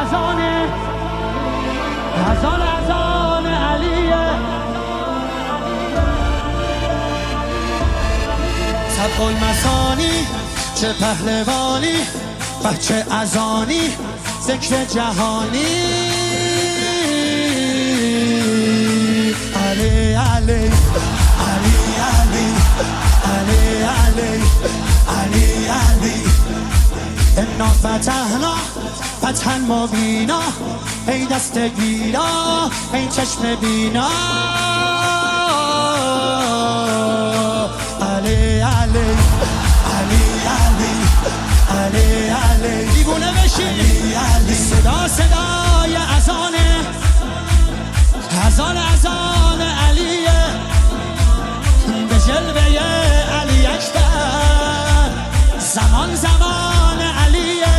اذان علیه. صدق المثانی چه پهلوانی، بچه اذانی ذکر جهانی. علی علی علی علی علی علی علی علی انا فتحنا فتحا مبینا، ای دست گیرا ای چشم بینا. علی علی علی علی علی علی دیوونه بشی. علی علی صدا صدای اذانه، اذان علیه، به جلوه علی اکبر. زمان زمان علیه،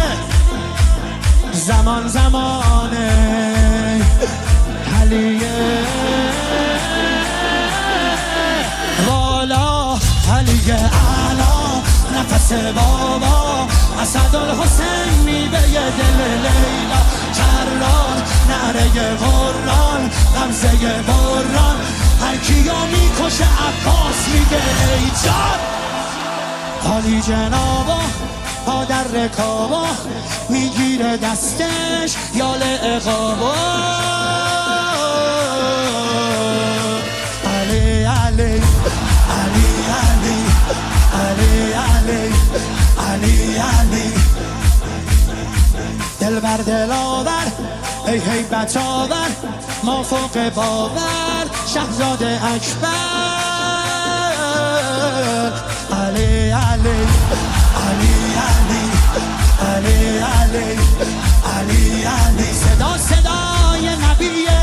زمان زمان علیه. والا علی اعلا نفس بابا، اسدالحسین میوه دل لیلا. کران نعره قرآن غمزه بران، هر کیو میکشه عباس میگه ای جان. عالی جنابا پا در رکابا، میگیره دستش یال اقابا. علی علی علی علی علی علی علی علی دل بر دل آور ای هیبت آور، ما فوق باور شهزاده اکبر. علی علی علی علی علی علی علی علی صدا صدای نبیه،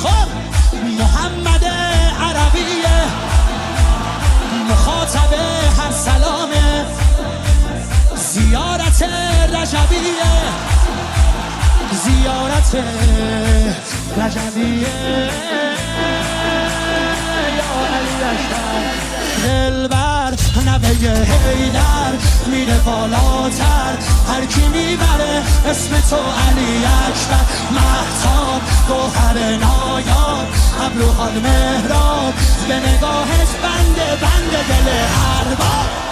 خب محمد عربیه، مخاطب هر سلامه، زیارت رجبیه، زیارت رجبیه. یا علی اکبر دلبر نبه حیدر میره بالاتر، هر کی میبره اسم تو علی اکبر. مهتاب گوهر نایاب، ابروهات مهراب، به نگاهش بنده بنده دل ارباب.